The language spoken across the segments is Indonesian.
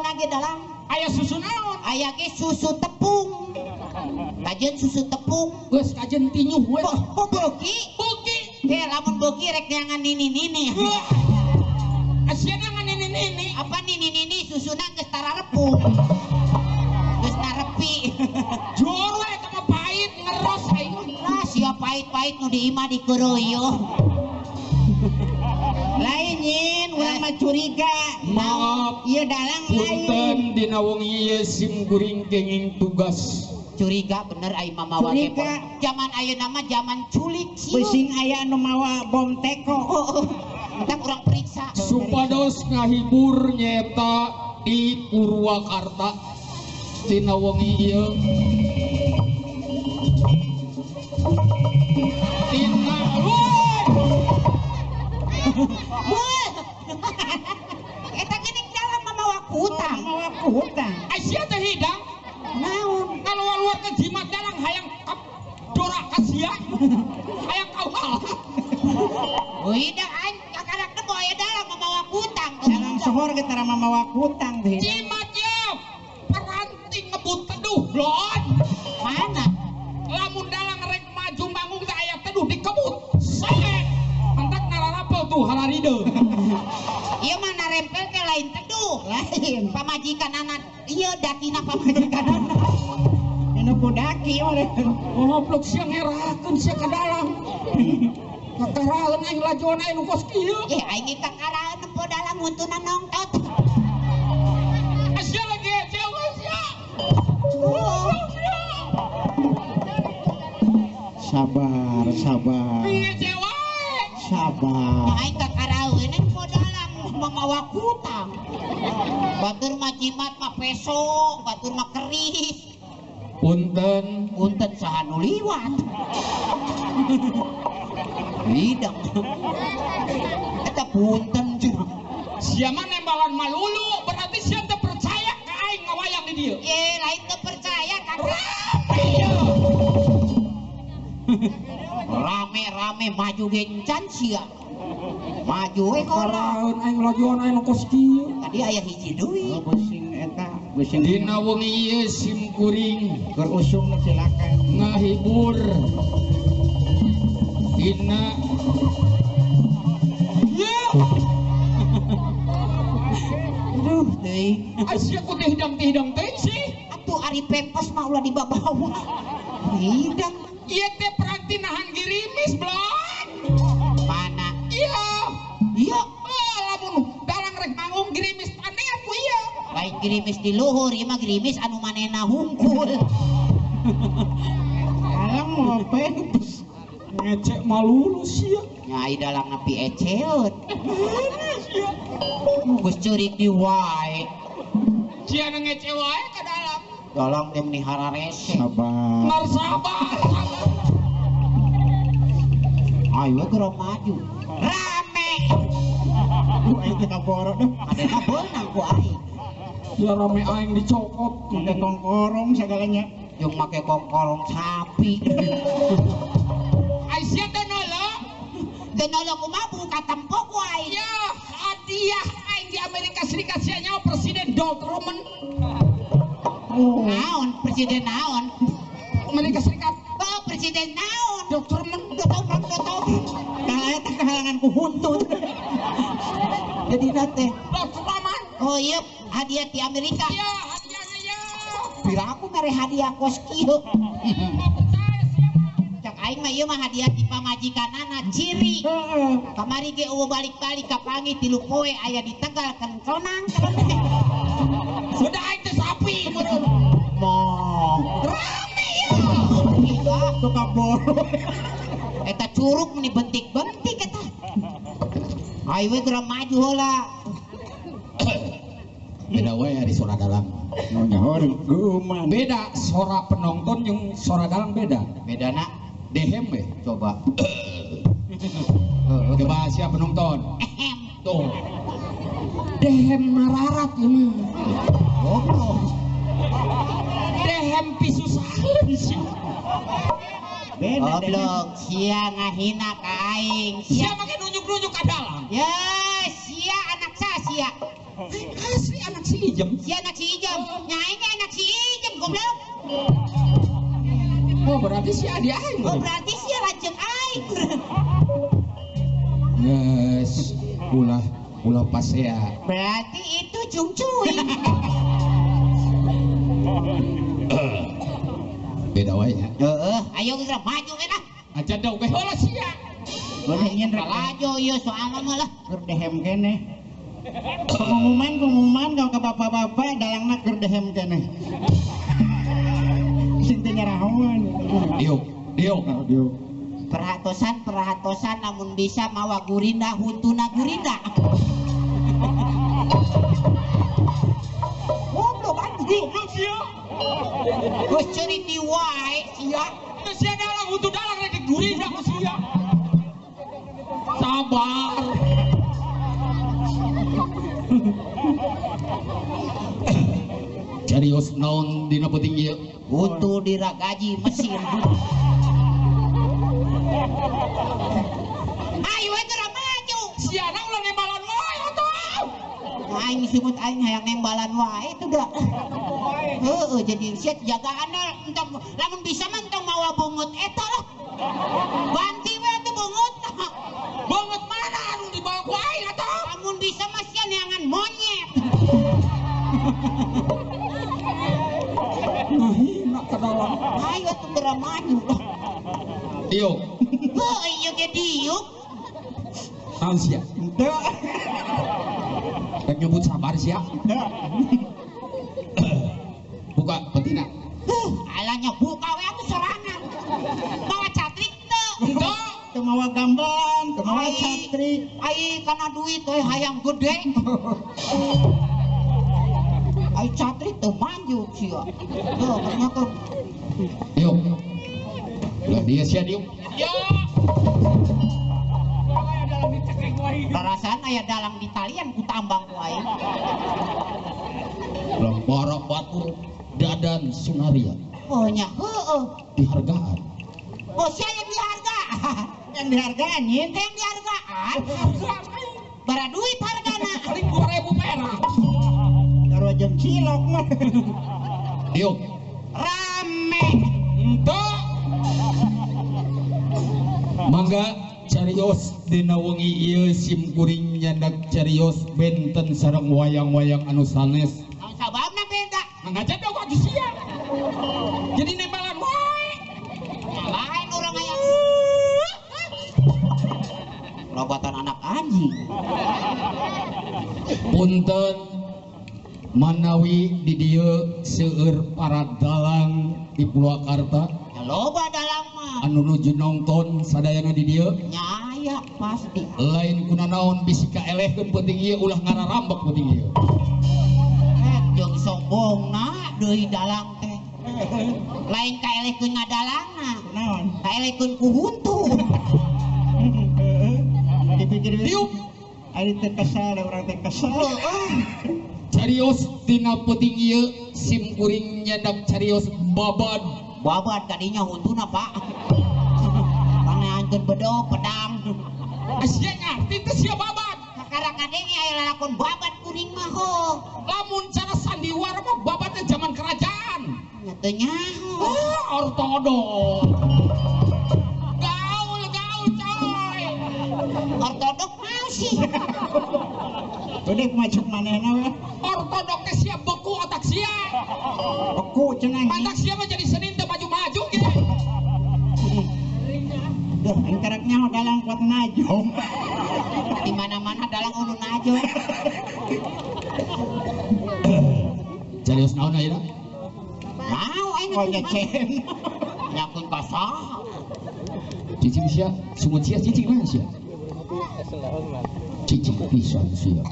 lagi dalam Aya susu naon? aya ge susu tepung. Kajen susu tepung. Geus kajen tinyuh we. Oh beuki. Beuki. He lamun beuki rek neangan nini-nini. Asiana ngan nini-nini. Apa nini-nini susuna geus tararepung. Geus narepi. Jor we eta mah pahit ngeros aing. Lah sia pahit-pahit nu di imah dikeroyo. Lain nyin urang mah curiga. Maaf. Ieu dalang lain. Punten dina wong ieu sim kuring kenging tugas. Curiga bener ai mah mawa Curiga. telepon. Zaman ayeuna mah zaman culik sih. Bising aya anu mawa bom teko. Entar urang periksa. Supados ngahibur nyeta di Purwakarta dina wong ieu. Dina Wah. Eta geuning dalam mah mawa kutang. Mawa hutang. Asia teh hidang Naon? kalau luar ke jimat dalang hayang kap dorak kasia hayang kawal. Uida an kakarakna boy aya dalam mah mawa kutang. Dalang sohor ge tara mawa hutang teh. Jimat ya peranting ngebut teduh lon. Mana? Lamun dalang rek maju bangun teh aya teduh dikebut. Sae. Entak nararapel tuh halaride. Ieu mah narempel teh lain teduh. Lain. Pamajikan anak ieu dakina pamajikan anak. Anu kudaki urang. Goblok sia ngerakeun sia ka dalang. Kakaraeun aing lajuan aing nu kos kieu. Aing kakaraeun nempo dalam untuna nongtot. Asia lagi cewek sia. Sabar, sabar. Cewek. Sabar. Aing kakaraeun nempo dalam mamawa kutang. Batur mah jimat mah peso, batur mah keris. Punten Punten saha nu liwat. Lidang. Eta punten cenah. sia mah nembalan malulu berarti sia teu percaya ka aing ngawayang di dieu. Ye lain teu percaya kakak. Rame-rame maju gencan sia. Maju we kora. Kakaraeun aing lajuan aing nu kos kieu. Tadi aya hiji duit. Bising eta, bising Dina wengi ieu sim kuring keur usung silakan. ngahibur dina Aduh deui. Asia ku teh hidang teh sih. Atuh ari pepes mah ulah dibabawa. Hidang Ieu teh peranti nahan girimis blon. mana? Iya. Iya, Lamun dalang rek manggung girimis panean ku ieu. lain gerimis di luhur, ieu mah gerimis anu manehna hungkul. Alam ngopen. Ngecek malulu sia. Nyai dalam nepi eceut. Geus ceurik di wae. Sia nu ngecek wae ka dalam. Dalam teh melihara rese. Sabar. Mar sabar. Ayo we geura maju. Rame. Aing teh kaboro deh. Adena beunang ku aing. Ya rame aing dicokot. Make kongkorong sagalanya. Jeung make kongkorong sapi. Aisyah teh nolo. Teu nolong kumaha buka tempok wae. Ya hadiah aing di Amerika Serikat sia nyawa Presiden Donald Trump. Naon presiden naon? Amerika Serikat Oh presiden naon? Donald Trump. Dotop. Kalau eta kehalangan ku huntut. Jadi nate. Donald Trump. Oh iya hadiah di Amerika. Ya hadiahnya ya. Pira aku mere hadiah kos kieu. Nggak percaya siapa. Cak aing mah ieu mah hadiah ti pamajikanana ciri. Heeh. Kamari ge eueuh balik-balik ka pangi 3 poe aya di Tegal kenconang. Sudah aing teh sapi meureun. Moh. Rame ya. Gila. Tuh kaboro. Eta curug meni bentik-bentik eta. Ayo we geura maju heula. Beda wae di suara dalang. Nyaho geuman. Beda suara penonton yang suara dalang beda. Bedana Dehem we. coba. Coba siapa penonton? Ehem. Tuh. Dehem nararat ini. Goblok. Dehem pisu salin sih. Beda deh. Goblok sia ngahina ka aing. Sia Siapa makin nunjuk-nunjuk ke dalang? ya sia anak saya sia. Asli anak sih. Ijem. Si anak si Ijem. Nyai ini anak si Ijem goblok. Oh berarti si Adi aing. Oh berarti si lanjut aing. Yes, ulah pas ya. Berarti itu cungcuy. Beda wae nya. Ayo kita maju kita. Aja da oge heula sia. Gorengin rek Maju ieu soalna mah lah. keur dehem keneh. Pengumuman kau ke bapak-bapak dalangna keur dehem keneh. Sintinya rahawan. Diuk. Diuk. Perhatosan namun bisa mawa gurinda huntuna gurinda. Goblok anjing. Goblok sia. Geus ceriti wae sia. Geus sia dalang untuk dalang rek digurina ku sia. Sabar. Carios naon dina peuting ieu? Untuk diragaji mesin. Ayo itu maju. Siana ulah nembalan wae atuh. Aing simut aing hayang nembalan wae itu dah. Heeh jadi siat jagaanna entong lamun bisa mah entong mawa bungut eta lah. Ganti we atuh bungut. Banget mana anu dibawa ku aing atuh? Lamun bisa mah sia neangan monyet. Mahina ka dalang. Ayo atuh geura maju. Diuk. Heuh ieu ge diuk. Naon sia? Henteu. Rek nyebut sabar sia. Buka betina. Alanya buka we atuh sorangan. Bawa catrik teu. Henteu. Teu mawa gambaran, teu mawa catri. Ai kana duit we hayang gede. Ai catrik teu maju sia. Tuh ternyata Diuk. Lah dia sia diuk. Ya. perasaan aya dalang di talian ku tambang ku aing. Lembara batur dadan sunaria Oh nya heueuh. dihargaan. Oh sia yang dihargaan. Yang dihargaan nyin. Yang dihargaan. Bara duit hargana. Paling 2.000 perak. Karo jeung cilok mah. Diuk. Rame. Henteu. Mangga carios dina wengi ieu sim kuring nyandak carios benten sareng wayang-wayang anu sanes. Naon sababna beda? Ngaca da gua sia. Jadi nembalan wae. Lain orang aya. Lobatan anak anjing. Punten manawi di dieu seueur para dalang di Purwakarta Ya loba dalang mah. anu nuju nongton sadayana di dieu Nyaya pasti. lain kunanaon bisi kaelehkeun penting ieu ulah ngararambek penting ieu. Jeung sombongna deui dalang teh. Lain kaelehkeun ngadalangna. Naon? Kaelehkeun ku huntu. Heeh. Dipikir Diuk ari teh kesal, urang teh kesal. carios dina peuting ieu sim kuring nyandak carios babad. Babat kadinya huntuna Pak. Paneankeun bedog pedang. Sia ngarti teh sia babad. Sakarang kadenge aya lalakon babat kuring mah heuh. Lamun cara sandiwara mah babad teh zaman kerajaan. Nya teu nyaho. Ortodok. Gaul coy. Ortodok mau sih. Udah macam manehna we. Ortodok teh sia beku otak sia. Beku cenah. Pantak sia mah jadi Senin teu maju-maju ge. Duh, engkarak nyaho dalang kuat najong. Di mana-mana dalang ulun aja. Carios naon ayeuna? Mau aing Oh nyecen. nyakun ka saha? Cicing sia, sumut sia cicing mana sia? Cicing pisan sia.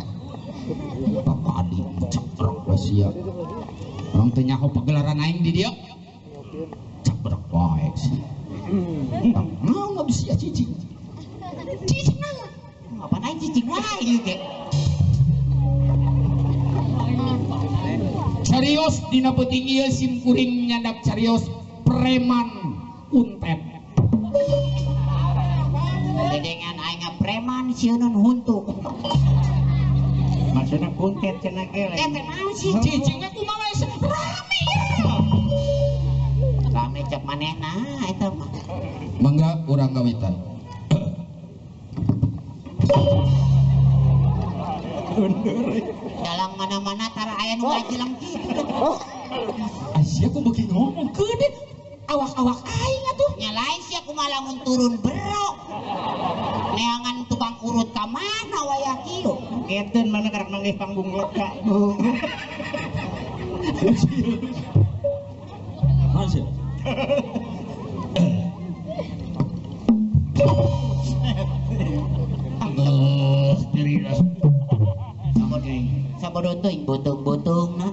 Pakadi caprek we sia. Orang teh nyaho pagelaran aing di dieu. Caprek wae sia. Naon abdi sia cicing? Cicing naon? Apa naik cicing wae ieu ge. Carios dina peuting ieu sim kuring nyandak carios preman untet. Dedengan aing preman sieun huntu. Maksudnya kuntet cenah ge teh naon sih Cicing we kumaha we rame ya. rame cek manehna eta mah Mangga urang gawitan. dalang mana-mana tara aya nu ngajilang kitu Asia ku beuki ngomong gede. Awak-awak aing atuh. nya lain sia kumaha lamun turun bero neangan tukang urut ka mana wayah kieu Keteun mana karek manggih panggung lega. Masih. Dirilah. sabodo teuing beuteung-beuteungna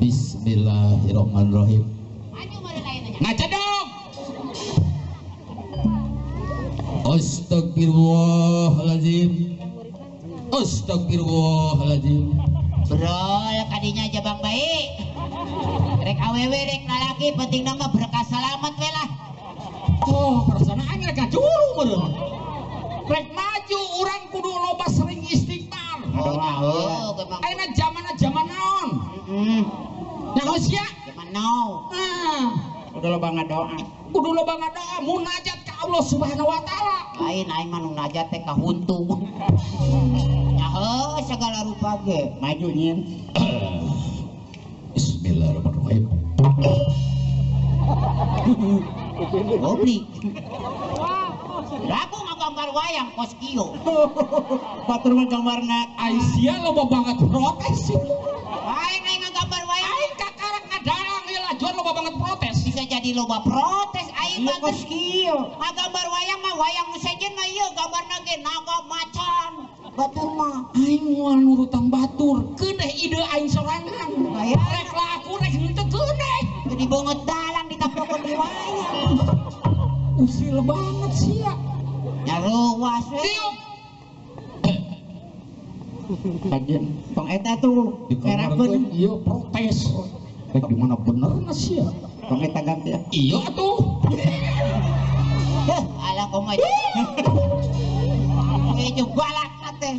Bismillahirrahmanirrahim. maju meureun lain nya Ngaca dong. Astagfirullahaladzim. Astagfirullahaladzim. brol kadinya jabang baik rek awewe rek lalaki penting nama berkah selamat we lah Oh, perasaan aing rek ngajuru meureun. Rek maju urang kudu loba sering istighfar. oh gemang Ayeuna zaman naon? Nyaho sia? zaman now Ah, Udah lo banget doa. kudu loba ngadoa munajat ka Allah Subhanahu wa taala. lain aing mah nu najat teh ka huntu nyaho segala rupa ge Maju nyin. Bismillahirrahmanirrahim. goblik lagu ngagambar wayang kos kieu Batur mah gambarna Aisyah loba banget protes. aing ngagambar wayang Aing kakarek ngadalang ieu lajuan loba banget protes. bisa jadi loba protes aing iya mah kos kieu. ngagambar wayang mah wayang nu sejen mah ieu gambarna ge naga macan batur mah Aing moal nurutan batur, keuneh ide aing sorangan. Aya. Rek laku rek henteu keuneh. jadi banget dalang ditapokon di wayang Usil banget sia. nyaruas we Tiup. Kajian. Tong eta tuh Dikamarkeun kerakeun. ieu protes. Rek di mana benerna sia? Tong eta ganti ya. Iya atuh. Heh, ala komo itu balak teh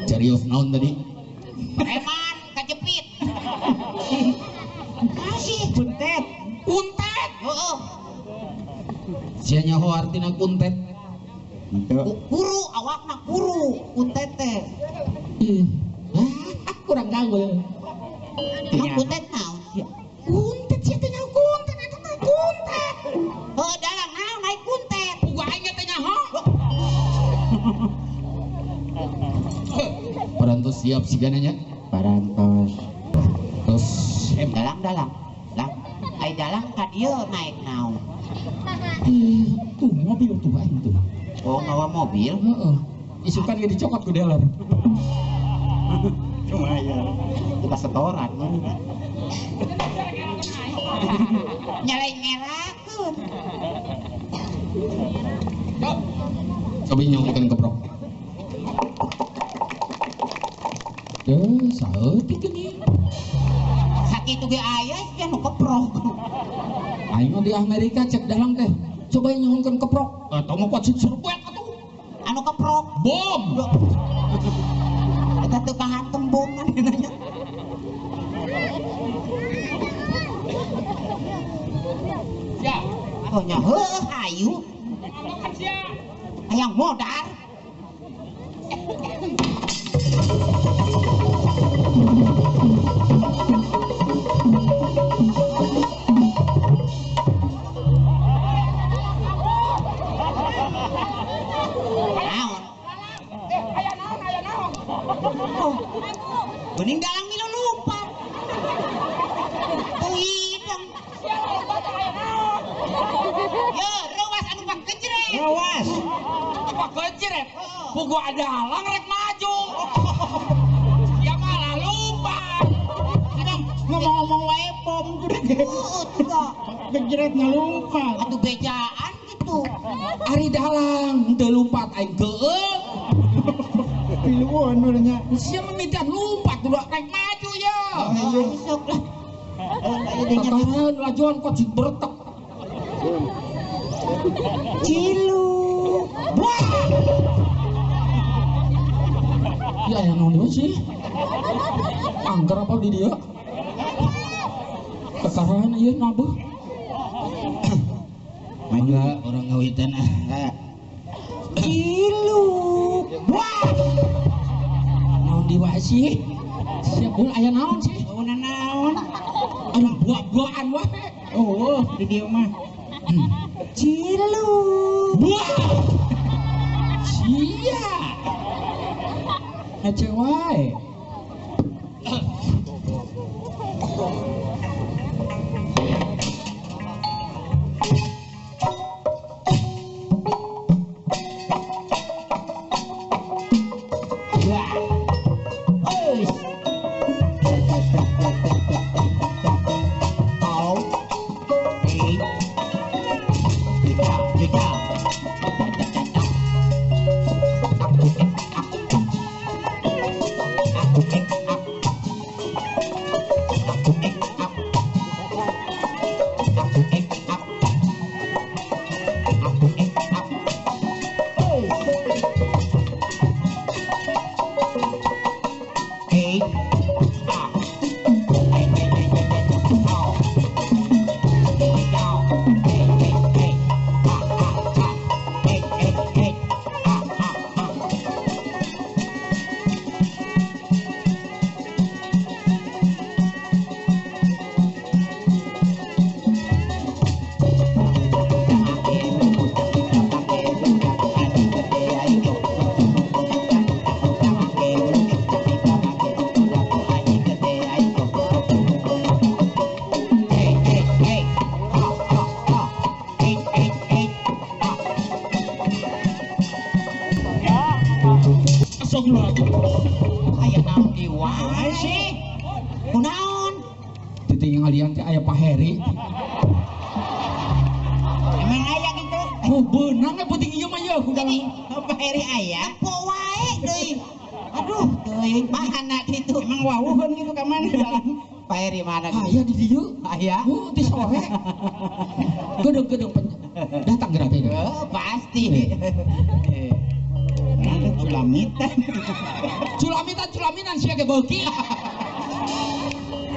Carios naon tadi? preman kejepit masih Kuntet. Kuntet. heeh Sia nyaho artina kuntet. Itu. kuru awakna kuru kuntet teh Ih, kurang gaul. Emang kuntet naon sia Kuntet sia teh nyaho kuntet eta mah kuntet. heuh dalang naon naik kuntet Uga aing teh nyaho. Parantos siap sigananya. Parantos. Terus dalang dalang lang ai dalang ka dieu naik naon tuh mobil tuh aing tuh. oh ngawa mobil Heeh. Isukan ge dicokot ku dealer. Cuma ya. kita setoran nyalain ngerakeun Coba nyongkeun keprok. Saeutik geuning. sakitu ge aya sia nu keprok Aing mah di Amerika cek dalang teh. Coba nyongkeun keprok. Atau mah kuat serbuet atuh. anu keprok Bom. eta teu kahantem bom nanya Ya. oh nya heuh hayu Makan sia. hayang modar naon Aya naon aya naon. Bening dalang milu lupa. Tuh hidung. Yo, rewas anu pak kejret. Awas. Apa kejret? Pugu ada halang rek maju. Ya malah lupa. Ngomong-ngomong wae pom gede. Tuh, Kejeret ngelumpat. atuh bejaan gitu. Ari dalang teu lumpat aing geueuh. Piluan urangnya. Sia meminta lumpat dulu rek maju ya. Oh, sok lah. Tatahan lajuan kok cik bertek. Cilu. Wah. Ya yang naon sih? Angker apa di dia? Kekarahan ieu nabuh. Mangga orang ngawitan Ciluk. Wah. Naon di wae sih? Siap pun aya naon sih? Naon? Aduh buah-buahan wae. Oh, di dia mah. Ciluk. Wah. Sia. Ece wae. Aya naon di wae sih? Kunaon? Titik ngalian teh aya Pak Heri. Emang aya gitu? Oh beunang penting ieu mah ya kudu Pak Heri aya? Po wae deui. Aduh, deui bahana gitu. Emang wawuheun gitu ka mana? Pak Heri mana gitu? aya di dieu. Aya? Oh di sore. Gedeng-gedeng datang gerak teh. Oh, pasti. Nanti Culamitan sia ge beuki.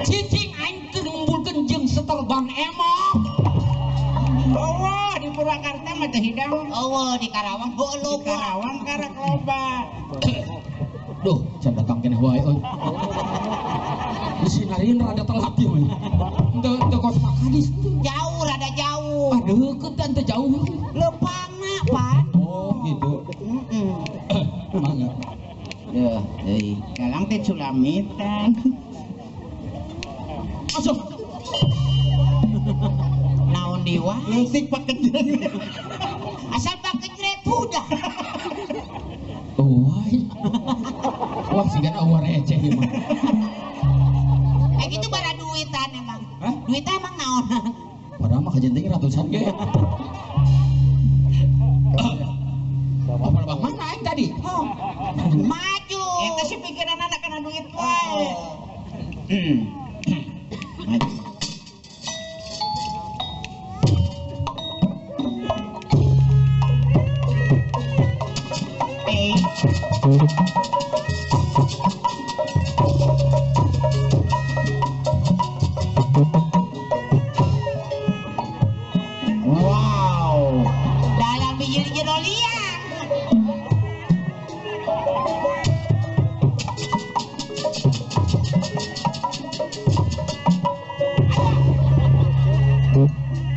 Cicing aing teu ngumpulkeun jeung seterbang emong. Oh, di Purwakarta mah teh hidang. Oh, di Karawang Di loba. Karawang karak loba. Duh, can datang keneh wae euy. Disinarin rada telat ieu mah. Teu kos makadis. Jauh rada jauh. Aduh, ketan teh jauh. Lepangna, Pan. Oh, gitu. Mangga. Ya, deui. Galang teh culamitan. Asup. Naon di wae? Leusik pakejen. Asal pakai jret udah. Oh, wae. Wah, sigan awar receh ieu mah. Gitu bara duitan emang. Hah? Duitan emang naon? Padahal mah kajenting ratusan ge. Apa bang mana aing tadi? Oh, maju. Eta sih pikiran anak kana duit wae. Maju. Wow. Dalam bijil jero liang.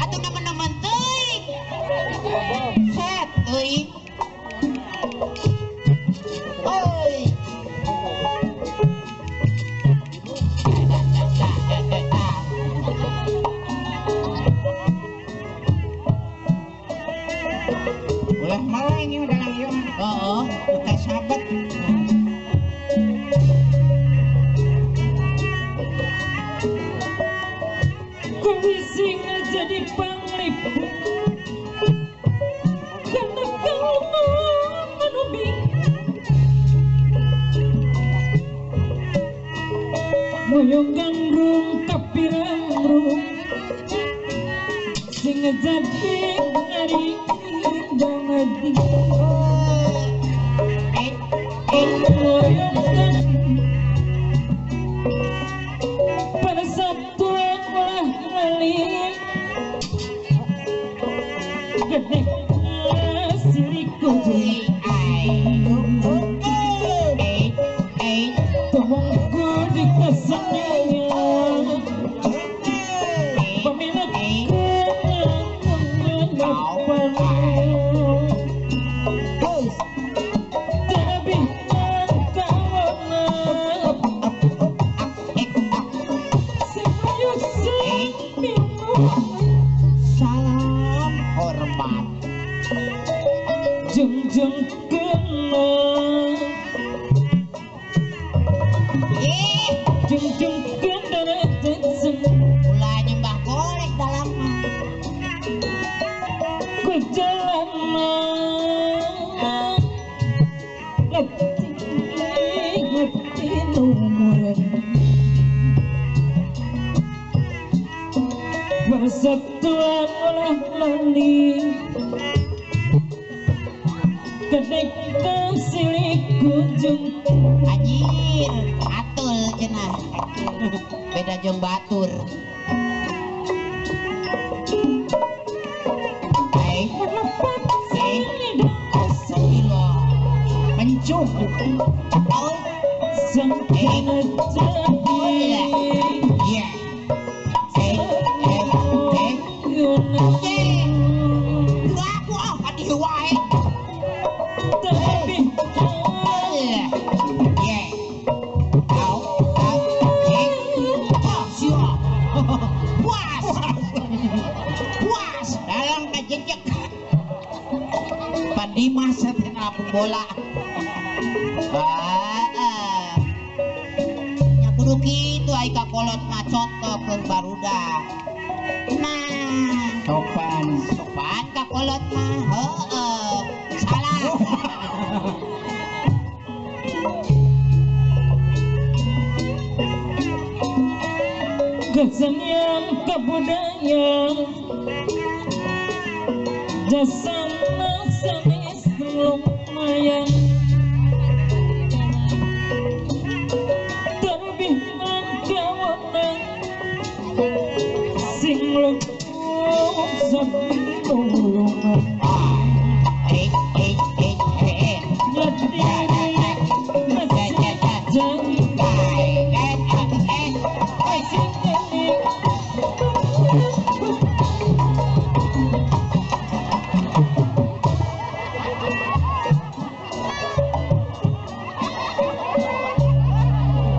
Atuh nemen-nemen teuing. Set teuing. Oi. Ulah malah ini udah lang yun. Oo. Kita sahabat. Kuwising jadi panglip karena kau menubing moyong gandrung kapirang rung sing jadi ngaring banget Eh, Goyangkan pada satuan ulah ngalih gede siriku tunggu di keseninya pemilik salam hormat. jeng kena Ih, jeng kena tetsen ulah nyembah golek dalam mah. ke jalanan ngerti lumuran persatuan olah lali kedek silik kunjung Anjir, atul cenah. Beda jeung batur. Hai, Astagfirullah. Mencung. Oh, sangkana jadi iya. Udah aku hati wae. tapi Iya. Au, siap. Puas. Puas dalam kejejak. Pandimas terapung bola. Nya kudu kitu ai kakolot mah contohkeun barudak. Nah, Sopan. sopan kakolot mah. Heeh. Salah. kesenian kebudayaan jasa sanis lumayan terlebih kawanan sing lumpuh sabi tulungan Eh. jadi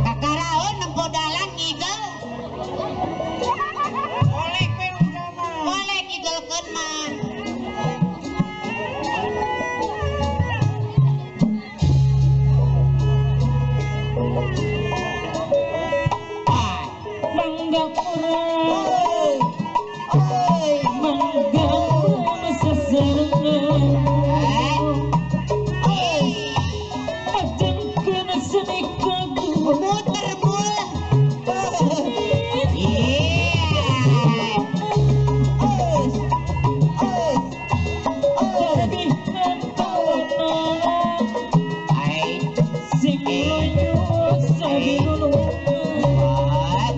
Kakaraeun nempo dalan igel. Boleh igelkeun mah. bangga orang bangga seserangan Ajeng kena seni kagu Muter mul. terlebih kawanan sing loyo sabi tulungan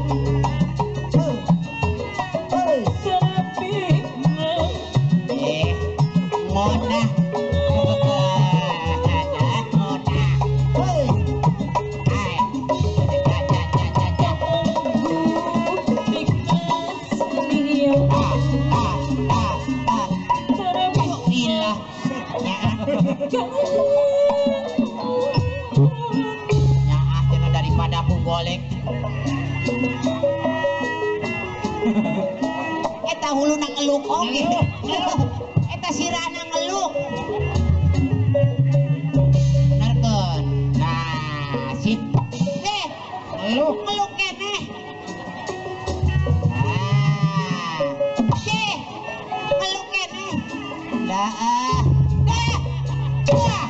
terlebih Ngodah. Daripada aku golek. Eta huluna ngeluk oge. Eta sirana ngeluk. Benerkeun. Nah, sip. Ngeluk keneh. Ah. Ngeluk keneh. Dah. Dah. Wah.